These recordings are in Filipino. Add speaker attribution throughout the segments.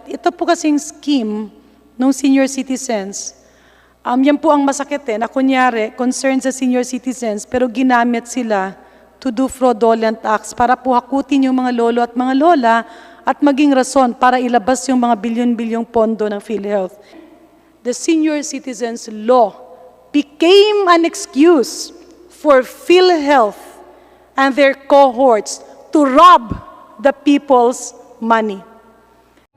Speaker 1: ito po kasing scheme ng senior citizens, yan po ang masakit na kunyari, concern sa senior citizens, pero ginamit sila to do fraudulent acts para po hakutin yung mga lolo at mga lola at maging rason para ilabas yung mga bilyon-bilyong pondo ng Philhealth. The senior citizens law became an excuse for Philhealth and their cohorts to rob the people's money.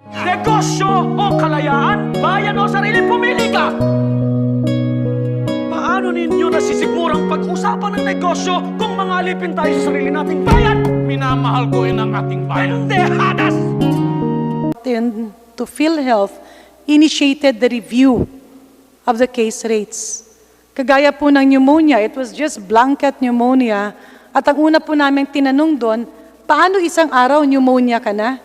Speaker 2: Negosyo o kalayaan, bayan o sarili, pumili ka! Paano ninyo nasisigurang pag-usapan ng negosyo kung mga alipin tayo sa sarili nating bayan? Minamahal ko ang ating bayan. Pendehadas!
Speaker 1: To Philhealth initiated the review of the case rates. Kagaya po ng pneumonia, it was just blanket pneumonia. At ang una po namin tinanong doon, paano isang araw pneumonia ka na?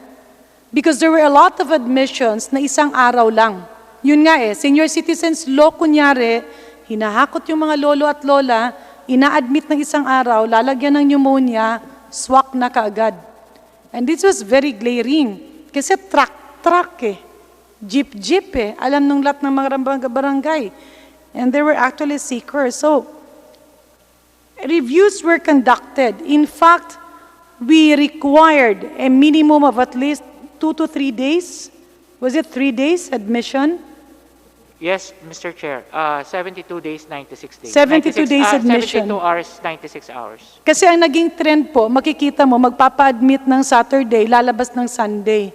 Speaker 1: Because there were a lot of admissions na isang araw lang. Yun nga senior citizens law kunyari, hinahakot yung mga lolo at lola, ina-admit ng isang araw, lalagyan ng pneumonia, swak na kaagad. And this was very glaring. Kasi truck jeep alam nung lahat ng mga barangay. And there were actually seekers. So, reviews were conducted. In fact, we required a minimum of at least 2 to 3 days. Was it 3 days admission?
Speaker 3: Yes, Mr. Chair. 72 days, 96 days.
Speaker 1: 72 days admission.
Speaker 3: 72 hours, 96 hours.
Speaker 1: Kasi ang naging trend po, makikita mo, magpapa-admit ng Saturday, lalabas ng Sunday.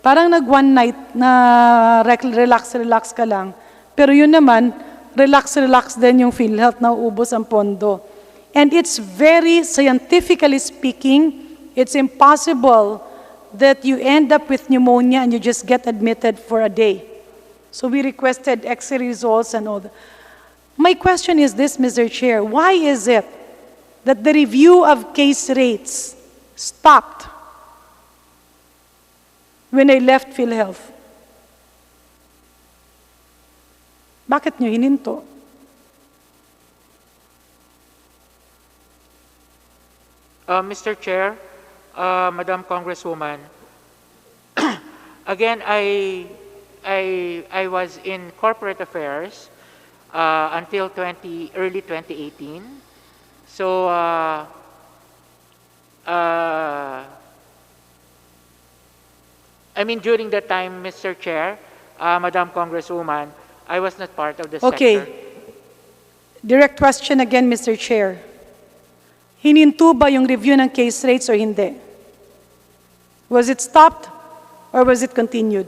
Speaker 1: Parang nag-one night na relax ka lang. Pero yun naman, relax din yung Philhealth na uubos ang pondo. And it's very, scientifically speaking, it's impossible that you end up with pneumonia and you just get admitted for a day. So we requested X-ray results and all that. My question is this, Mr. Chair, why is it that the review of case rates stopped when I left Philhealth? Bakit nyo hininto?
Speaker 3: Mr. Chair, Madam Congresswoman, again, I was in corporate affairs until early 2018. So, I mean, during that time, Mr. Chair, Madam Congresswoman, I was not part of the sector.
Speaker 1: Direct question again, Mr. Chair. Hininto ba yung review ng case rates or hindi? Was it stopped or was it continued?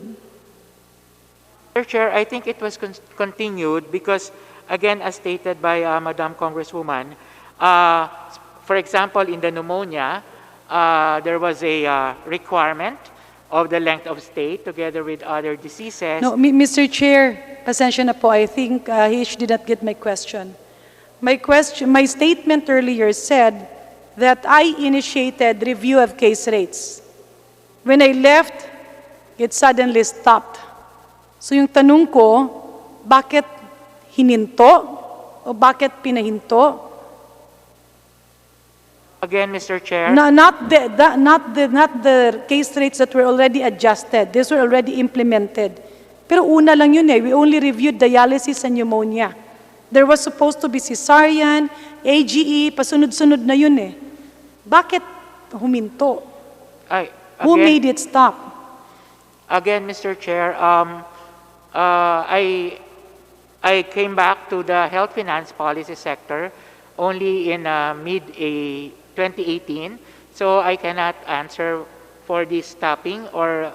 Speaker 3: Mr. Chair, I think it was continued because, again, as stated by Madam Congresswoman, for example, in the pneumonia, there was a requirement of the length of stay together with other diseases.
Speaker 1: No, Mr. Chair, pasensya na po. I think he did not get my question. My statement earlier said that I initiated review of case rates. When I left, it suddenly stopped. So yung tanong ko, bakit hininto o bakit pinahinto?
Speaker 3: Again, Mr. Chair.
Speaker 1: No, not the case rates that were already adjusted. These were already implemented. Pero una lang yun we only reviewed dialysis and pneumonia. There was supposed to be cesarean, AGE, pasunod-sunod na yun Bakit huminto? Who made it stop?
Speaker 3: Again, Mr. Chair, I came back to the health finance policy sector only in mid-2018, so I cannot answer for this stopping or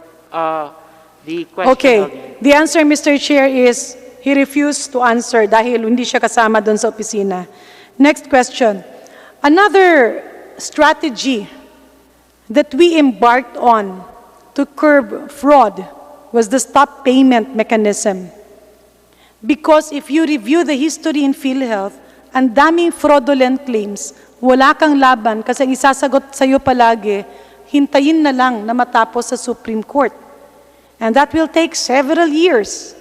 Speaker 3: the question.
Speaker 1: Okay, the answer, Mr. Chair, is he refused to answer dahil hindi siya kasama doon sa opisina. Next question. Another strategy that we embarked on to curb fraud was the stop payment mechanism. Because if you review the history in Philhealth, ang daming fraudulent claims, wala kang laban kasi ang isasagot sa'yo palagi, hintayin na lang na matapos sa Supreme Court. And that will take several years.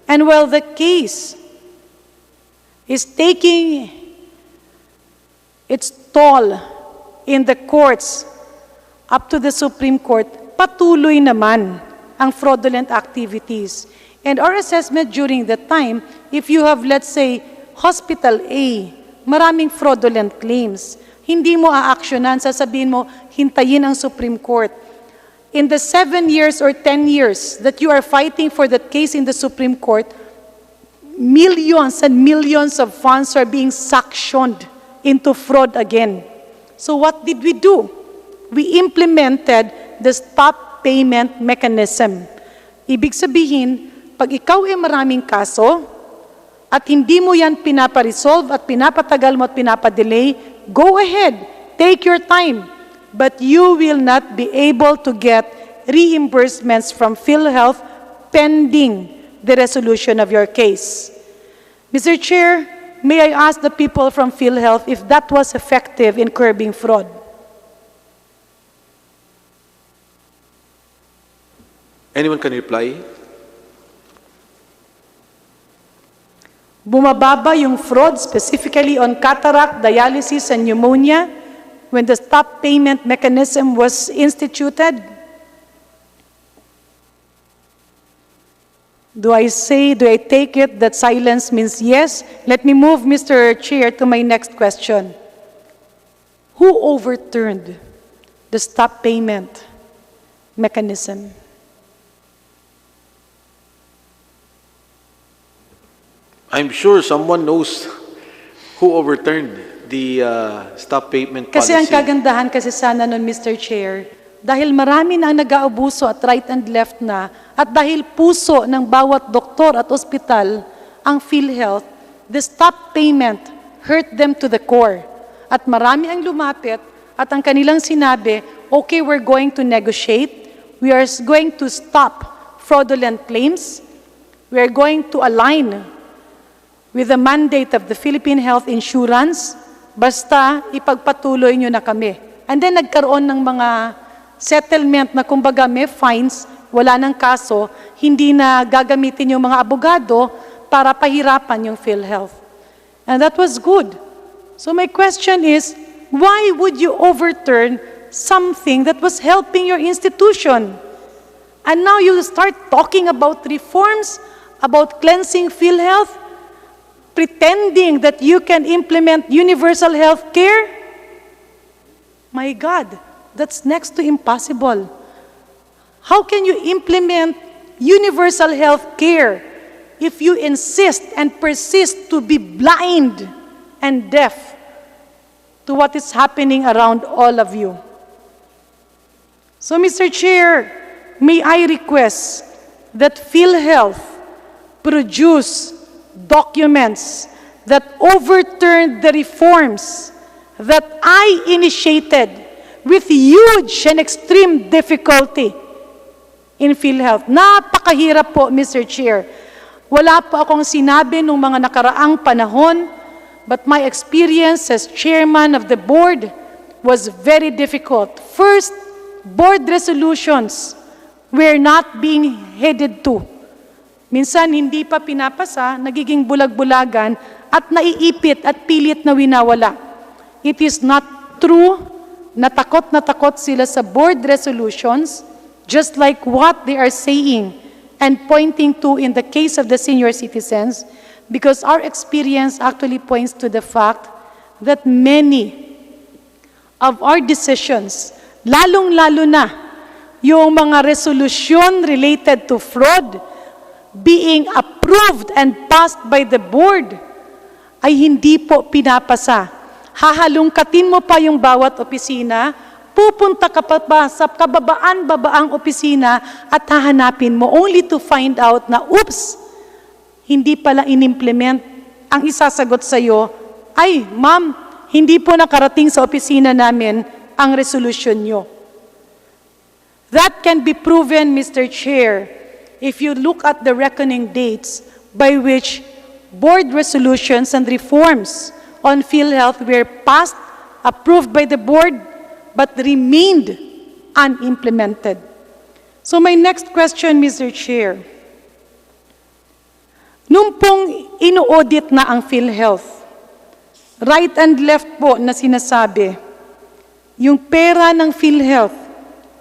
Speaker 1: And while the case is taking its toll in the courts up to the Supreme Court, patuloy naman ang fraudulent activities. And our assessment during that time, if you have, let's say, Hospital A, maraming fraudulent claims, hindi mo aaksyonan, sasabihin mo, hintayin ang Supreme Court. In the 7 years or 10 years that you are fighting for that case in the Supreme Court, millions and millions of funds are being suctioned into fraud again. So what did we do? We implemented the stop payment mechanism. Ibig sabihin, pag ikaw ay maraming kaso, at hindi mo yan pinaparesolve at pinapatagal mo at pinapadelay, go ahead, take your time. But you will not be able to get reimbursements from Philhealth pending the resolution of your case. Mr. Chair, may I ask the people from Philhealth if that was effective in curbing fraud?
Speaker 4: Anyone can reply?
Speaker 1: Bumababa yung fraud specifically on cataract, dialysis, and pneumonia when the stop payment mechanism was instituted? Do I take it that silence means yes? Let me move, Mr. Chair, to my next question. Who overturned the stop payment mechanism?
Speaker 4: I'm sure someone knows who overturned the stop payment policy.
Speaker 1: Kasi ang kagandahan kasi sana nun, Mr. Chair, dahil marami na ang nag-aabuso at right and left na, at dahil puso ng bawat doktor at ospital ang PhilHealth, the stop payment hurt them to the core. At marami ang lumapit at ang kanilang sinabi, okay, we're going to negotiate, we are going to stop fraudulent claims, we are going to align with the mandate of the Philippine Health Insurance, basta ipagpatuloy nyo na kami. And then nagkaroon ng mga settlement na kumbaga may fines, wala ng kaso, hindi na gagamitin yung mga abogado para pahirapan yung PhilHealth. And that was good. So my question is, why would you overturn something that was helping your institution? And now you start talking about reforms, about cleansing PhilHealth, pretending that you can implement universal health care? My God, that's next to impossible. How can you implement universal health care if you insist and persist to be blind and deaf to what is happening around all of you? So, Mr. Chair, may I request that PhilHealth produce documents that overturned the reforms that I initiated with huge and extreme difficulty in PhilHealth. Napakahirap po, Mr. Chair. Wala po akong sinabi nung mga nakaraang panahon, but my experience as chairman of the board was very difficult. First, board resolutions were not being headed to. Minsan, hindi pa pinapasa, nagiging bulag-bulagan at naiipit at pilit na winawala. It is not true na takot sila sa board resolutions, just like what they are saying and pointing to in the case of the senior citizens, because our experience actually points to the fact that many of our decisions, lalong-lalo na yung mga resolution related to fraud, being approved and passed by the board, ay hindi po pinapasa. Hahalungkatin mo pa yung bawat opisina, pupunta ka pa ba sa kababaan-babaang opisina at hahanapin mo only to find out na, oops, hindi pala inimplement. Ang isasagot sa'yo, ay, ma'am, hindi po nakarating sa opisina namin ang resolution nyo. That can be proven, Mr. Chair, if you look at the reckoning dates by which board resolutions and reforms on PhilHealth were passed, approved by the board, but remained unimplemented. So my next question, Mr. Chair, nung pong ino-audit na ang PhilHealth, right and left po na sinasabi, yung pera ng PhilHealth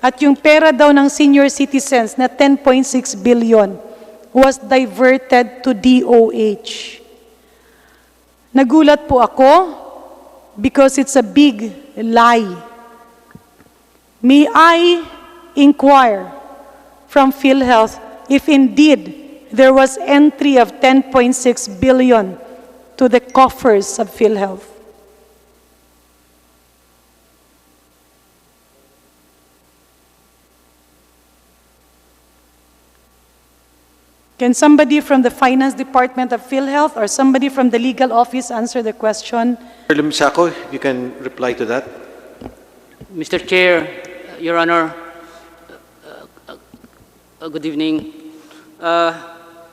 Speaker 1: at yung pera daw ng senior citizens na 10.6 billion was diverted to DOH. Nagulat po ako because it's a big lie. May I inquire from Philhealth if indeed there was entry of 10.6 billion to the coffers of Philhealth? Can somebody from the finance department of Philhealth or somebody from the legal office answer the question?
Speaker 4: Mr. Limsaco, you can reply to that.
Speaker 5: Mr. Chair, Your Honor, good evening.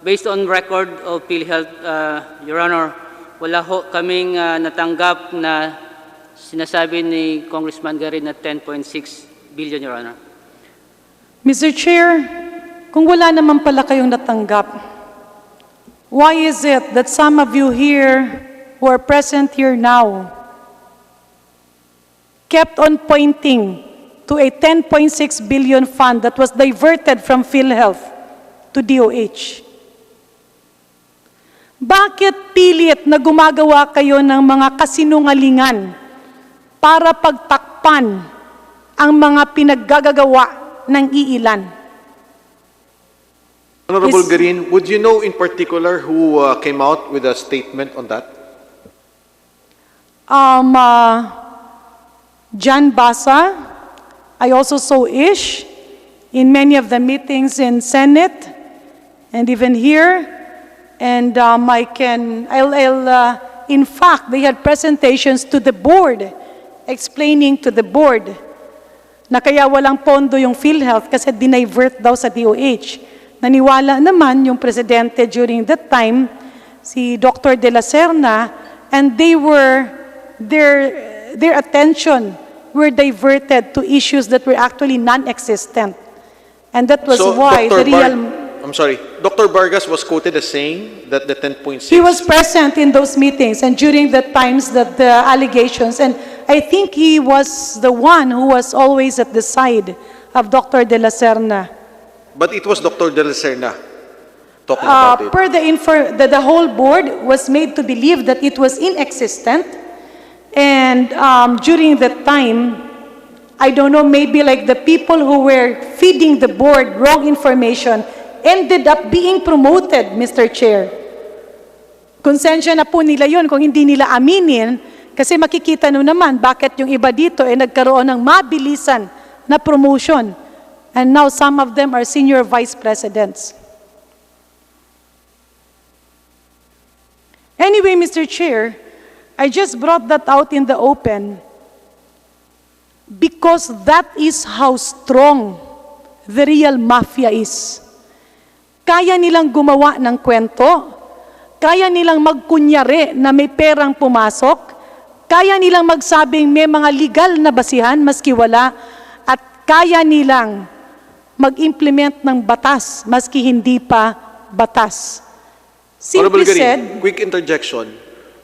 Speaker 5: Based on record of Philhealth, Your Honor, wala ho kaming natanggap na sinasabi ni Congressman Garin na 10.6 billion, Your Honor.
Speaker 1: Mr. Chair, kung wala naman pala kayong natanggap, why is it that some of you here who are present here now kept on pointing to a 10.6 billion fund that was diverted from PhilHealth to DOH? Bakit pilit na gumagawa kayo ng mga kasinungalingan para pagtakpan ang mga pinaggagawa ng iilan?
Speaker 4: Honorable
Speaker 1: Is-
Speaker 4: Garin, would you know in particular who came out with a statement on that?
Speaker 1: Jan Basa, I also saw Ish in many of the meetings in Senate and even here. And in fact, they had presentations to the board, explaining to the board na kaya walang pondo yung PhilHealth kasi dinivert daw sa DOH. Naniwala naman yung presidente during that time, si Dr. De La Serna, and their attention were diverted to issues that were actually non-existent. And that was why the real...
Speaker 4: I'm sorry, Dr. Vargas was quoted as saying that the 10.6...
Speaker 1: He was present in those meetings and during the times that the allegations, and I think he was the one who was always at the side of Dr. De La Serna.
Speaker 4: But it was Dr. De La Serna talking about it.
Speaker 1: The whole board was made to believe that it was inexistent, and during that time, I don't know, maybe like the people who were feeding the board wrong information ended up being promoted, Mr. Chair. Konsensya na po nila yun kung hindi nila aminin, kasi makikita nyo naman bakit yung iba dito ay nagkaroon ng mabilisan na promotion. And now some of them are senior vice presidents. Anyway, Mr. Chair, I just brought that out in the open because that is how strong the real mafia is. Kaya nilang gumawa ng kwento, kaya nilang magkunyari na may perang pumasok, kaya nilang magsabing may mga legal na basihan maski wala, at kaya nilang mag-implement ng batas maski hindi pa batas.
Speaker 4: Honorable
Speaker 1: Simply
Speaker 4: Garin,
Speaker 1: said,
Speaker 4: quick interjection.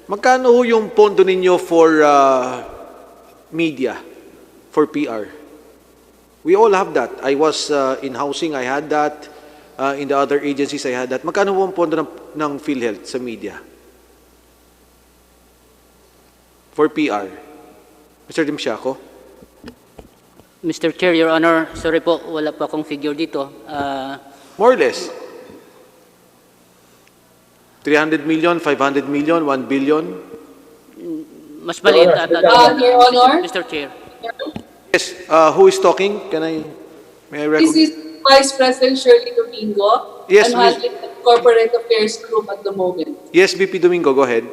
Speaker 4: Magkano ho yung pondo ninyo for media, for PR? We all have that. I was in housing, I had that. In the other agencies, I had that. Magkano ho ang pondo ng PhilHealth sa media? For PR. Mr. Dimsiaco?
Speaker 5: Mr. Chair, Your Honor, sorry po, wala pa akong figure dito.
Speaker 4: More or less. 300 million, 500 million, 1 billion?
Speaker 5: Mas maliit ata.
Speaker 6: Your Honor?
Speaker 5: Mr. Chair.
Speaker 4: Yes. Who is talking? May I
Speaker 6: This
Speaker 4: record?
Speaker 6: is Vice President Shirley Domingo.
Speaker 4: Yes,
Speaker 6: I'm
Speaker 4: Miss-
Speaker 6: handling the Corporate Affairs Group at the moment.
Speaker 4: Yes, VP Domingo, go ahead.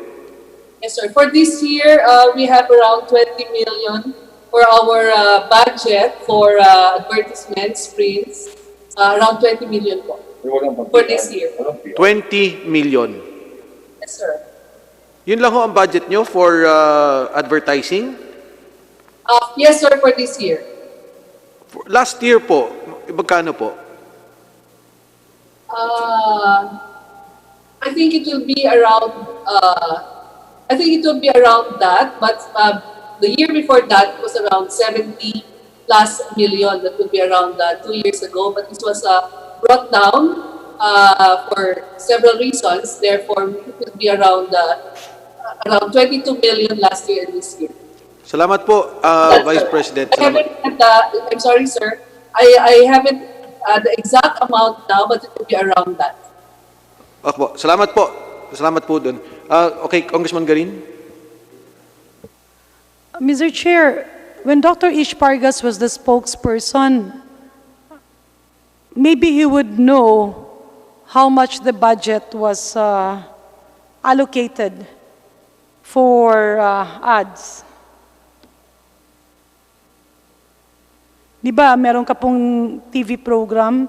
Speaker 6: Yes, sir. For this year, we have around 20 million for our budget for advertisements, prints. Around 20 million po for this year.
Speaker 4: 20 million.
Speaker 6: Yes, sir.
Speaker 4: Yun lang ho ang budget nyo for advertising?
Speaker 6: Yes, sir, for this year.
Speaker 4: Last year po, magkano po?
Speaker 6: I think it will be around. I think it will be around that, but the year before that was around 70 plus million. That would be around 2 years ago, but this was brought down for several reasons. Therefore, it will be around 22 million last year and this year.
Speaker 4: Salamat po, Vice President.
Speaker 6: I
Speaker 4: Salamat.
Speaker 6: haven't, I'm sorry, sir. I haven't the exact amount now, but it will be around that.
Speaker 4: Opo, salamat po. Salamat po dun. Okay, Congressman Garin.
Speaker 1: Mr. Chair, when Dr. Ish Pargas was the spokesperson, maybe he would know how much the budget was allocated for ads. Di ba, meron ka pong TV program?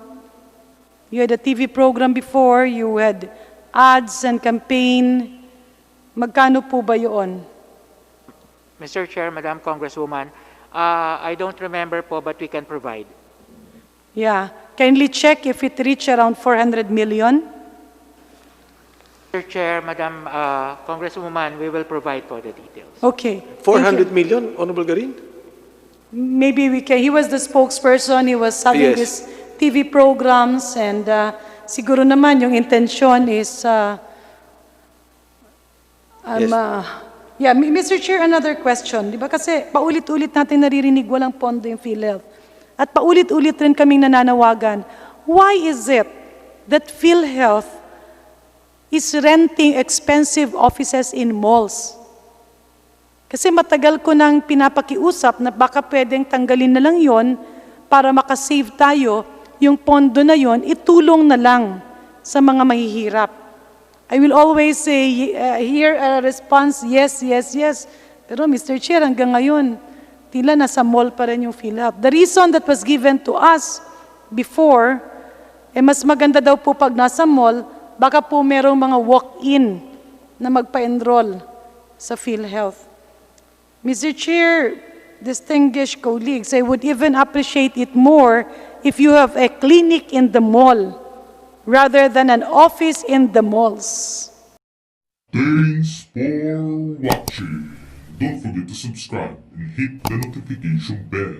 Speaker 1: You had a TV program before, you had ads and campaign. Magkano po ba yun?
Speaker 3: Mr. Chair, Madam Congresswoman, I don't remember po, but we can provide.
Speaker 1: Yeah. Kindly check if it reached around 400 million.
Speaker 3: Mr. Chair, Madam Congresswoman, we will provide for the details.
Speaker 1: Okay.
Speaker 4: 400 million, Honorable Garin?
Speaker 1: Maybe we can. He was the spokesperson. He was having
Speaker 4: Yes.
Speaker 1: these TV programs, and siguro naman yung intention is
Speaker 4: Yes.
Speaker 1: yeah, Mr. Chair, another question. Di ba kasi paulit-ulit natin naririnig walang pondo yung PhilHealth. At paulit-ulit rin kaming nananawagan. Why is it that PhilHealth is renting expensive offices in malls? Kasi matagal ko nang pinapakiusap na baka pwedeng tanggalin na lang yon para makasave tayo, yung pondo na yon, itulong na lang sa mga mahihirap. I will always say, hear a response, yes, yes, yes. Pero Mr. Chair, hanggang ngayon, tila nasa mall pa rin yung PhilHealth. The reason that was given to us before, mas maganda daw po pag nasa mall, baka po merong mga walk-in na magpa-enroll sa PhilHealth. Mr. Chair, distinguished colleagues, I would even appreciate it more if you have a clinic in the mall rather than an office in the malls.
Speaker 7: Thanks for watching. Don't forget to subscribe and hit the notification bell.